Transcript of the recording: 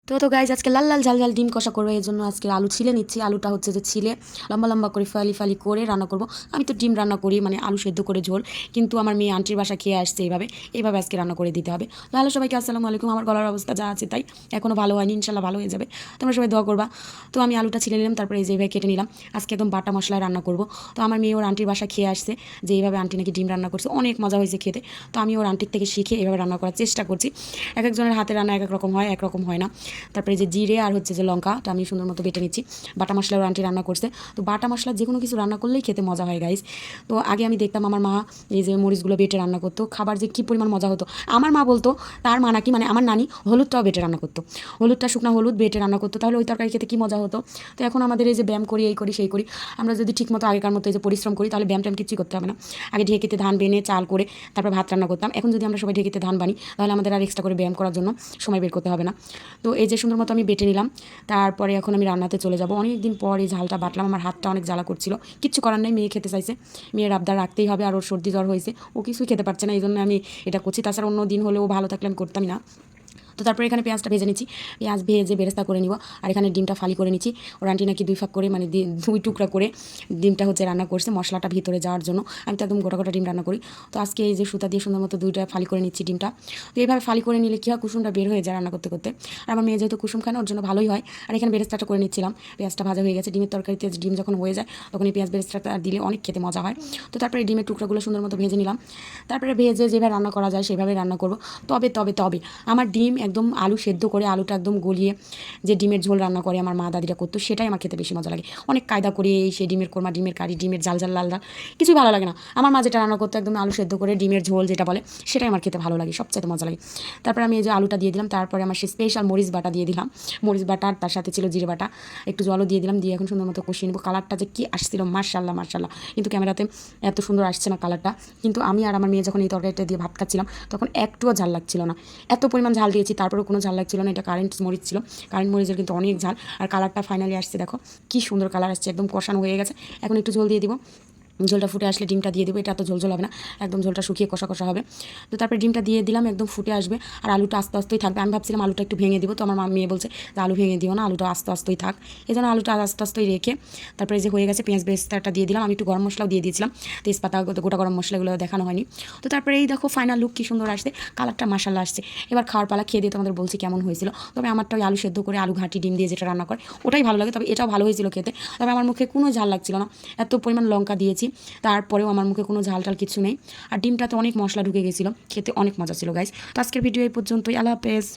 তো গাইজ আজকে লাল লাল ঝাল ঝাল ডিম কষা করবো, এই জন্য আজকে আলু ছিলে নিচ্ছি। আলুটা হচ্ছে যে ছিলে লম্বা লম্বা করে ফালি ফালি করে রান্না করব। আমি তো ডিম রান্না করি, মানে আলু সেদ্ধ করে ঝোল, কিন্তু আমার মেয়ে আন্টির বাসা খেয়ে আসছে এইভাবে আজকে রান্না করে দিতে হবে। তো হ্যালো সবাইকে, আসসালামু আলাইকুম। আমার গলার অবস্থা যা আছে তাই, এখনও ভালো হয়নি, ইনশাল্লাহ ভালো হয়ে যাবে, তোমরা সবাই দোয়া করবা। তো আমি আলুটা ছিলে নিলাম, তারপরে এইভাবে কেটে নিলাম। আজকে একদম বাটা মশলায় রান্না করব। তো আমার মেয়ে ওর আন্টির বাসা খেয়ে আসছে যে এইভাবে আন্টি নাকি ডিম রান্না করছে, অনেক মজা হয়েছে খেতে। তো আমি ওর আন্টির থেকে শিখে এইভাবে রান্না করার চেষ্টা করছি। এক একজনের হাতে রান্না এক এক রকম হয়, একরকম হয় না। তারপরে যে জিরে আর হচ্ছে যে লঙ্কাটা আমি সুন্দর মতো বেটে নিচ্ছি। বাটা মশলা ওর আন্টি রান্না করছে। তো বাটা মশলা যে কোনো কিছু রান্না করলেই খেতে মজা হয় গাইস। তো আগে আমি দেখতাম আমার মা এই যে মরিচগুলো বেটে রান্না করতো, খাবার যে কী পরিমাণ মজা হতো। আমার মা বলতো, তার মা নাকি, মানে আমার নানি হলুদটাও বেটে রান্না করতো, হলুদটা শুকনা হলুদ বেটে রান্না করতো, তাহলে ওই তরকারি খেতে কী মজা হতো। তো এখন আমাদের এই যে ব্যায়াম করি, এই করি সেই করি, আমরা যদি ঠিকমতো আগেকার মতো এই যে পরিশ্রম করি, তাহলে ব্যায়াম ট্যাম কিছুই করতে হবে না। আগে ঢেকিতে ধান বেনে চাল করে তারপর ভাত রান্না করতাম। এখন যদি আমরা সবাই ঢেকিতে ধান বানি, তাহলে আমাদের আর এক্সট্রা করে ব্যায়াম করার জন্য সময় বের করতে হবে না। তো এই যে সুন্দর মতো আমি বেটে নিলাম। তারপরে এখন আমি রান্নাতে চলে যাব। অনেক দিন পর এই ঝালটা বাটলাম, আমার হাতটা অনেক জ্বালা করছিল, কিচ্ছু করার নেই, মেয়ে খেতে চাইছে, মেয়ের আবদার রাখতেই হবে। আর ওর সর্দি জ্বর হয়েছে, ও কিছুই খেতে পারছে না, এই জন্য আমি এটা করছি। তাছাড়া অন্য দিন হলেও ভালো থাকলে আমি করতামই না। তো তারপরে এখানে পেঁয়াজটা ভেজে নিচ্ছি, পেঁয়াজ ভেজে বেরেস্তা করে নিব। আর এখানে ডিমটা ফালি করে নিচ্ছি। ওর আন্টি নাকি 2 ফাঁক করে, মানে 2 টুকরা করে ডিমটা হচ্ছে রান্না করছে মশলাটা ভিতরে যাওয়ার জন্য। আমি তো একদম গোটা গোটা ডিম রান্না করি। তো আজকে এই যে সুতা দিয়ে সুন্দর মতো 2টা ফালি করে নিচ্ছি ডিমটা। তো এইভাবে ফালি করে নিলে কী হয়, কুসুমটা বের হয়ে যায় রান্না করতে করতে। আর আমার মেয়ে যেহেতু কুসুম খায় না, ওর জন্য ভালোই হয়। আর এখানে বেরেস্তাটা করে নিচ্ছিলাম, পেঁয়াজটা ভাজা হয়ে গেছে। ডিমের তরকারিতে ডিম যখন হয়ে যায়, তখন এই পেঁয়াজ বেরেস্তাটা দিলে অনেক খেতে মজা হয়। তো তারপরে ডিমের টুকরাগুলো সুন্দর মতো ভেজে নিলাম। তারপরে ভেজে যেভাবে রান্না করা যায় সেভাবে রান্না করব। তবে তবে তবে আমার ডিম একদম আলু সেদ্ধ করে আলুটা একদম গলিয়ে যে ডিমের ঝোল রান্না করে আমার মা দাদিরা করতো, সেটাই আমার খেতে বেশি মজা লাগে। অনেক কায়দা করে এই সেই ডিমের কোরমা, ডিমের কারি, ডিমের জাল জাল লাল লাল, কিছুই ভালো লাগে না। আমার মা যেটা রান্না করতো একদম আলু সেদ্ধ করে ডিমের ঝোল যেটা বলে, সেটাই আমার খেতে ভালো লাগে, সবচেয়ে মজা লাগে। তারপরে আমি এই যে আলুটা দিয়ে দিলাম, তারপরে আমার সেই স্পেশাল মরিচ বাটা দিয়ে দিলাম। মরিচ বাটা, তার সাথে ছিল জিরে বাটা, একটু জলও দিয়ে দিলাম। দিয়ে এখন সুন্দর মতো কষিয়ে নেবো। কালারটা যে কী আসছিল, মার্শাল্লাহ মার্শাল্লাহ, কিন্তু ক্যামেরাতে এত সুন্দর আসছে না কালারটা। কিন্তু আমি আর আমার মেয়ে যখন এই তরকারিটা দিয়ে ভাত খাচ্ছিলাম, তখন একটুও ঝাল লাগছিল না। এত পরিমাণ ঝাল দিয়েছি, তারপরেও কোনো ঝাল লাগছিল না। এটা কারেন্ট মরিচ ছিল, কারেন্ট মরিচের কিন্তু অনেক ঝাল। আর কালারটা ফাইনালি আসছে, দেখো কী সুন্দর কালার আসছে, একদম কষানো হয়ে গেছে। এখন একটু ঝোল দিয়ে দিব। ঝোলটা ফুটে আসলে ডিমটা দিয়ে দেবো। এটা এত ঝোল ঝোল হবে না, একদম ঝোলটা শুকিয়ে কষা কষা হবে। তো তারপরে ডিমটা দিয়ে দিলাম, একদম ফুটে আসবে। আর আলুটা আস্তে আস্তেই থাকবে। আমি ভাবছিলাম আলুটা একটু ভেঙে দিব, তো আমার মেয়ে বলছে যে আলু ভেঙে দিও না, আলুটা আস্তে আস্তেই থাক। এই জন্য আলুটা আস্তে আস্তেই রেখে তারপরে যে হয়ে গেছে পেঁয়াজ বেরেস্তাটা দিয়ে দিলাম। আমি একটু গরম মশলাও দিয়ে দিয়েছিলাম, তেজপাতা, গোটা গরম মশলাগুলো দেখানো হয়নি। তো তারপরে এই দেখো ফাইনাল লুক কী সুন্দর আসছে, কালারটা মাশাআল্লাহ আসছে। এবার খাওয়ার পালা, খেয়ে দিয়ে তোমাদের বলছি কেমন হয়েছিল। তবে আমারটা ওই আলু সেদ্ধ করে আলু ঘাঁটি ডিম দিয়ে যেটা রান্না করে, ওটাই ভালো লাগে। তবে এটাও ভালো হয়েছিল খেতে। তবে আমার মুখে কোনো ঝাল লাগছিল না, এত পরিমাণ লঙ্কা দিয়েছি, তারপরেও আমার মুখে কোনো ঝাল টাল কিছু নেই। আর ডিমটাতে অনেক মশলা ঢুকে গেছিলো, খেতে অনেক মজা ছিল গাইস। তো আজকের ভিডিও এই পর্যন্তই, আল্লাহ হাফেজ।